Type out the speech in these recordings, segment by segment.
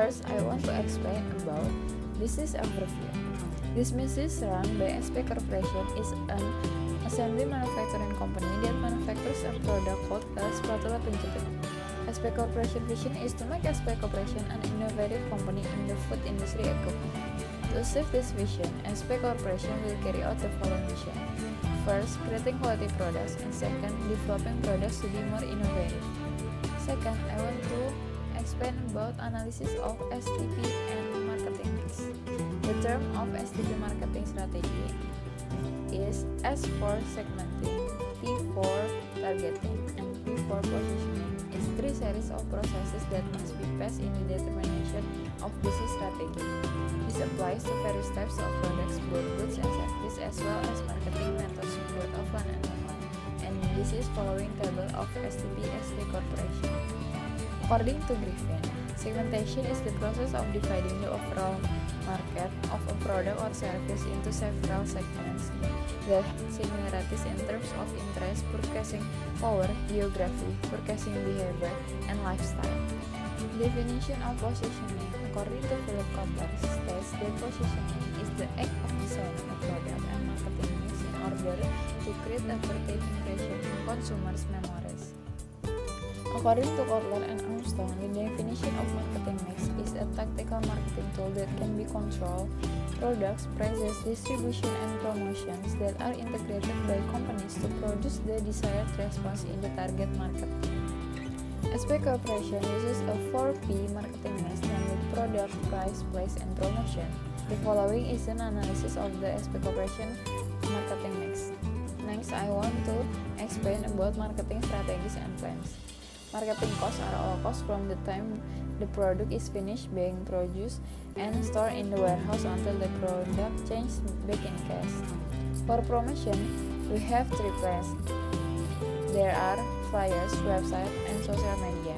First, I want to explain about business overview. This business run by SP Corporation is an assembly manufacturing company that manufactures a product called Spatula Penjepit. SP Corporation vision is to make SP Corporation an innovative company in the food industry equipment. To achieve this vision, SP Corporation will carry out the following mission. First, creating quality products, and second, developing products to be more innovative. Second, I want to explain about analysis of STP and marketing mix. The term of STP marketing strategy is S for segmenting, T for targeting, and P for positioning. It's three series of processes that must be passed in the determination of business strategy. This applies to various types of products, both goods and services, as well as marketing methods, both offline and online. And this is following table of STP Corporation. According to Griffin, segmentation is the process of dividing the overall market of a product or service into several segments that have similarities in terms of interest, purchasing power, geography, purchasing behavior, and lifestyle. Definition of positioning, according to Philip Kotler, states that positioning is the act of designing a product and marketing mix in order to create a perceived impression in consumers' memories. According to Kotler and Armstrong, the definition of marketing mix is a tactical marketing tool that can be control products, prices, distribution, and promotions that are integrated by companies to produce the desired response in the target market. SP Corporation uses a 4P marketing mix, namely product, price, place, and promotion. The following is an analysis of the SP Corporation marketing mix. Next, I want to explain about marketing strategies and plans. Marketing costs are all costs from the time the product is finished being produced and stored in the warehouse until the product changes back in cash. For promotion, we have three plans. There are flyers, website, and social media.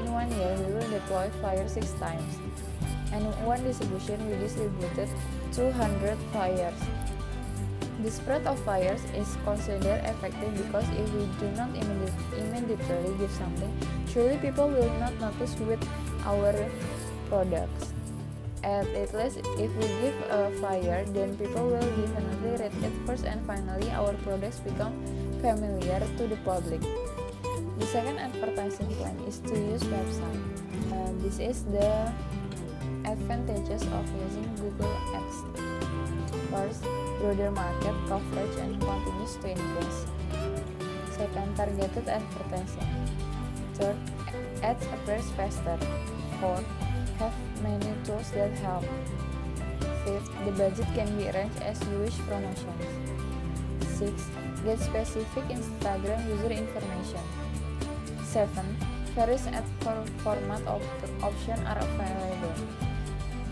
In 1 year, we will deploy flyers 6 times. And one distribution, we distributed 200 flyers. The spread of flyers is considered effective because if we do not immediately give something, surely people will not notice with our products. At least if we give a flyer, then people will definitely read it first, and finally our products become familiar to the public. The second advertising plan is to use website. This is the advantages of using Google Ads. First, broader market coverage and continues to increase. Second, targeted advertising. Third, ads appears faster. Fourth, have many tools that help. Fifth, the budget can be arranged as you wish promotions. Sixth, get specific Instagram user information. 7. Various ad format options are available.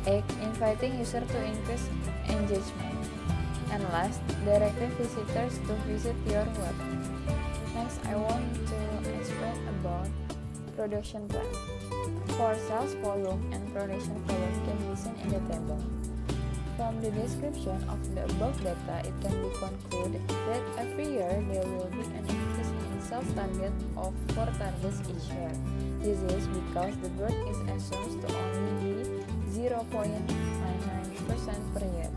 8. Inviting user to increase engagement. And last, directing visitors to visit your web. Next, I want to explain about production plan. For sales volume and production volume can be seen in the table. From the description of the above data, it can be concluded that every year there will be an increase in sales target of 4 targets each year. This is because the growth is assumed to only be 0.99% per year.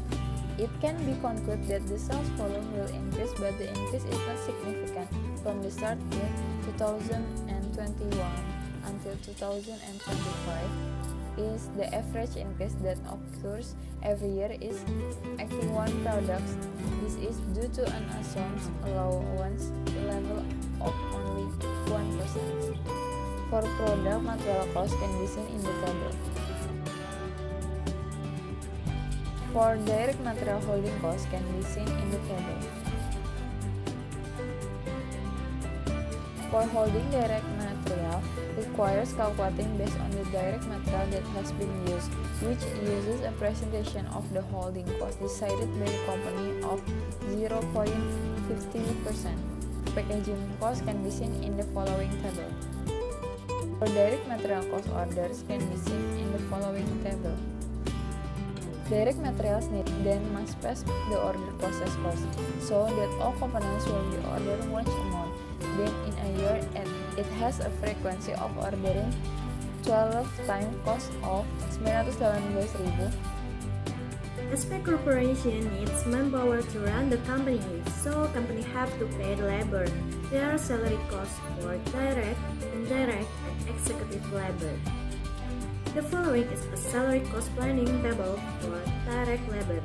It can be concluded that the sales volume will increase, but the increase is not significant from the start year 2021 until 2025. Is the average increase that occurs every year is 81 products. This is due to an assumed allowance level of only 1%. For product, material cost can be seen in the table. For direct material holding cost can be seen in the table. For holding direct material requires calculating based on the direct material that has been used, which uses a presentation of the holding cost decided by the company of 0.50%. Packaging cost can be seen in the following table. For direct material cost, orders can be seen in the following table. Direct materials need then must pass the order process first, so that all components will be ordered once a month. Then in a year, it has a frequency of ordering 12 time cost of 918.000. SP Corporation needs manpower to run the company, so company have to pay the labor. There are salary costs for direct, indirect, and executive labor. The following is a salary cost planning table for direct labor.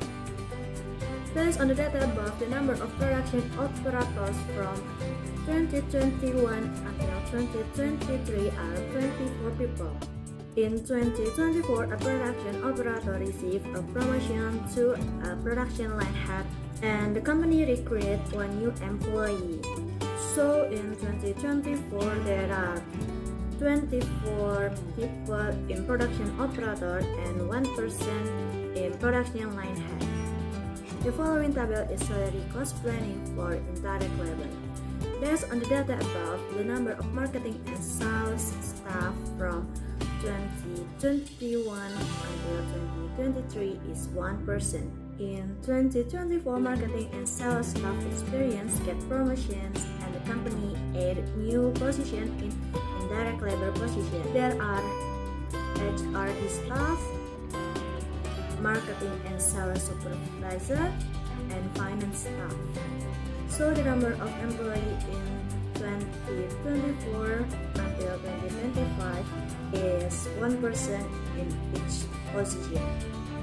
Based on the data above, the number of production operators from 2021 until 2023 are 24 people. In 2024, a production operator received a promotion to a production line head, and the company recruited one new employee. So in 2024, there are 24 people in production operator and 1 person in production line head. The following table is salary cost planning for indirect labor. Based on the data above, the number of marketing and sales staff from 2021 until 2023 is 1 person. In 2024, marketing and sales staff experience get promotions, and the company added new position in indirect labor position. There are HRD staff, marketing and sales supervisor, and finance staff. So the number of employees in 2024 until 2025 is 1 person in each position.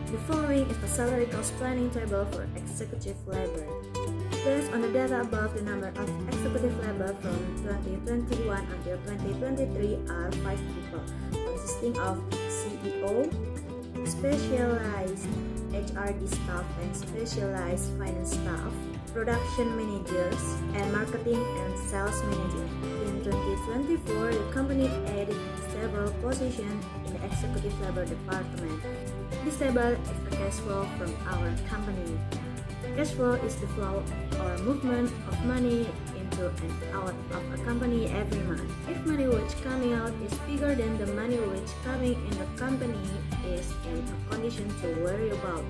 The following is the salary cost planning table for executive labor. Based on the data above, the number of executive labor from 2021 until 2023 are 5 people, consisting of CEO, specialized HRD staff and specialized finance staff, production managers, and marketing and sales manager. In 2024, the company added several positions in the executive labor department. This table is the cash flow from our company. Cash flow is the flow or movement of money into and out of a company every month. If money which coming out is bigger than the money which coming in the company is in a condition to worry about.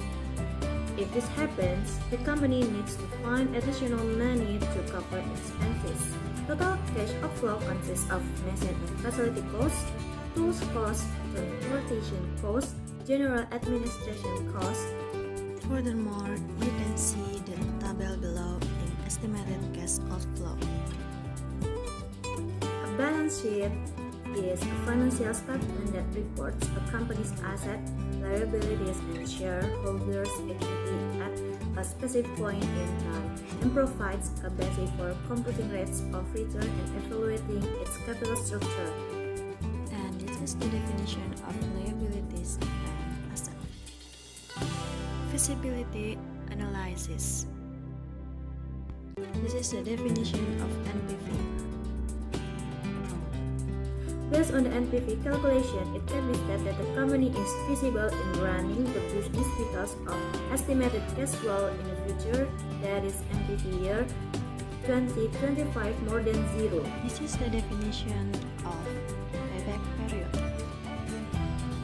If this happens, the company needs to find additional money to cover expenses. Total cash outflow consists of machine and facility costs, tools costs, transportation costs, general administration costs. Furthermore, you can see the table below in estimated cash outflow. A balance sheet is a financial statement that reports a company's assets, liabilities, and shareholders' equity at a specific point in time, and provides a basis for computing rates of return and evaluating its capital structure. And this is the definition of liabilities and assets. Feasibility analysis. This is the definition of NPV. Based on the NPV calculation, it can be said that the company is feasible in running the business because of estimated cash flow in the future, that is NPV year 2025 more than 0. This is the definition of payback period.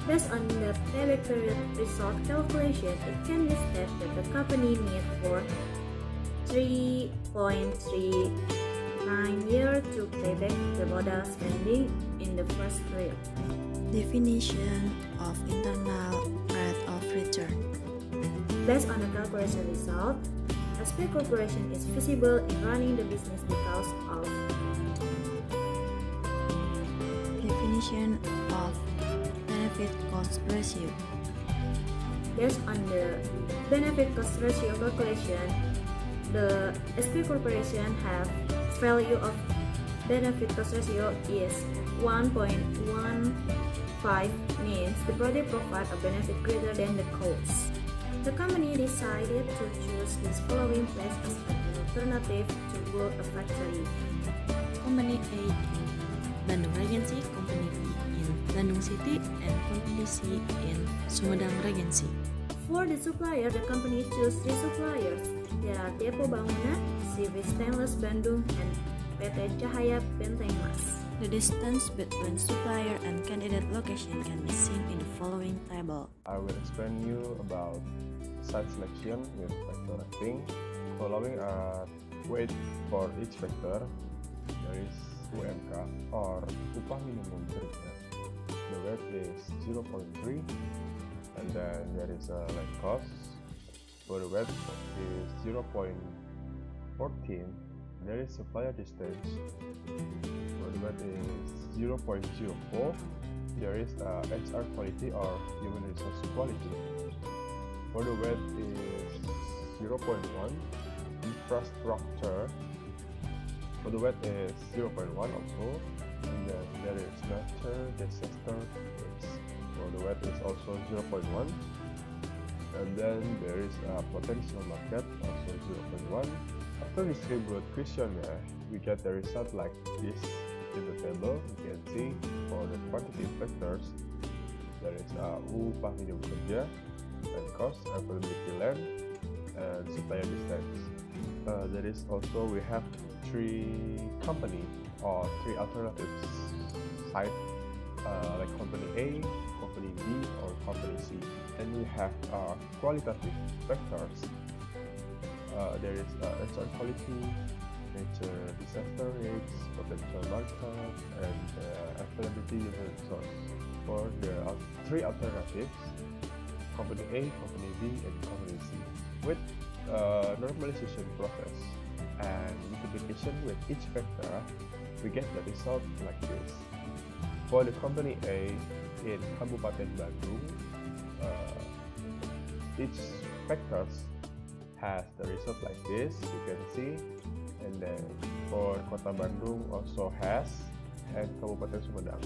Based on the payback period result calculation, it can be said that the company needs for 3.39 years to pay back the modal spending in the first period. Definition of internal rate of return. Based on the calculation result, SP Corporation is feasible in running the business because of Definition of benefit cost ratio. Based on the benefit cost ratio calculation, the SP Corporation have value of benefit cost ratio is 1.15, means the project provide a benefit greater than the cost. The company decided to choose this following place as an alternative to build a factory. Company A in Bandung Regency, Company B in Bandung City, and Company C in Sumedang Regency. For the supplier, the company chose 3 suppliers. There are Depo Bangunan, CV Stainless Bandung, and PT Cahaya Benteng Mas. The distance between supplier and candidate location can be seen in the following table. I will explain you about site selection with vector rating. Following are weight for each vector. There is UMK or upah minimum kerja. the weight is 0.3, and then there is a leg cost. For the weight is 0.14. There is supplier distance. For the weight is 0.04. There is HR quality or human resource quality. For the weight is 0.1. Infrastructure. For the weight is 0.1 also. And then there is natural disaster risk. For the weight is also 0.1. And then there is a potential market, also 0.1. After distribute questionnaire, we get the result like this in the table. You can see for the quantity factors, there is upah minimum kerja, and cost, availability land, and supplier distance. There is also we have three company or three alternatives site, like company A, company B, or company C. And we have qualitative factors. There is HR quality, nature disaster risks, potential market, and availability human resource. For the three alternatives, company A, company B, and company C. With normalization process and multiplication with each factor, we get the result like this. For the company A in Kabupaten Bandung, each factors has the result like this, you can see. And then for Kota Bandung also has, and Kabupaten Sumedang.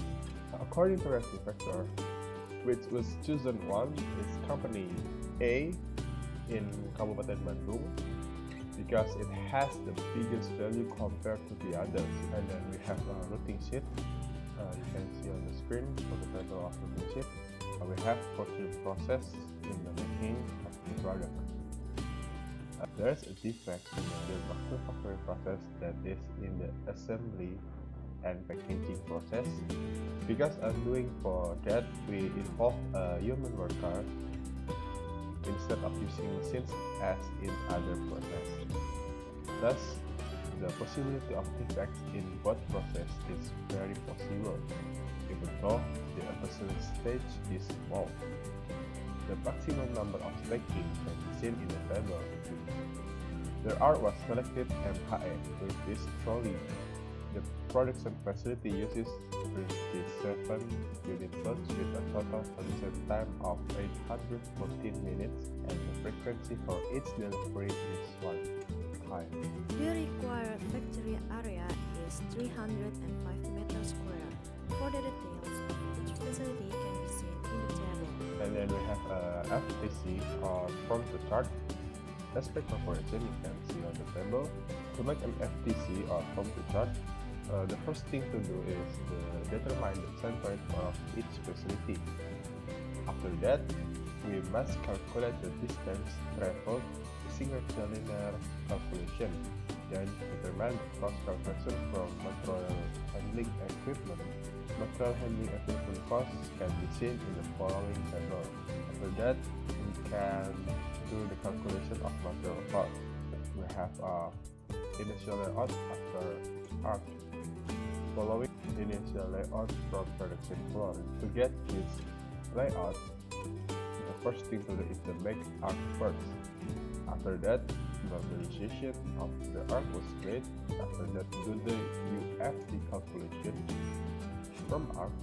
According to ranking factor, which was chosen one is company A in Kabupaten Bandung, because it has the biggest value compared to the others. And then we have a routing sheet. You can see on the screen for the title of the sheet. We have procurement process in the making of the product. There is a defect in the manufacturing process, that is in the assembly and packaging process. Because undoing for that, we involve a human worker instead of using machines as in other process. Thus, the possibility of defects in both process is very possible, even though the assembly stage is small. The maximum number of stacking can be seen in the table. The art was selected MHE with this trolley. The production facility uses 27 unit slots with a total production time of 814 minutes, and the frequency for each delivery is 1 time. The required factory area is 305 meters square. For the details of each facility can be seen in the table. And then we have a FTC or from the chart. Aspect corporation you can see on the table. To make an FTC or from the chart, the first thing to do is to determine the center of each facility. After that, we must calculate the distance traveled single cylinder calculation, then determine the cost calculation from material handling equipment. Material handling equipment costs can be seen in the following table. After that, we can do the calculation of material cost. We have initial layout after art. Following initial layout from production floor. To get this layout, the first thing to do is to make arc first. After that, normalization of the arc was made. After that, do the UFT calculation. From arc,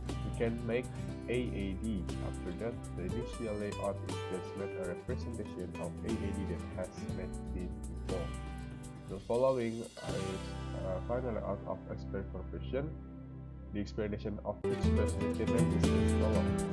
we can make AAD. After that, the initial layout is just made a representation of AAD that has made it before. The following is final layout of expert corporation. The explanation of each facility is as follows.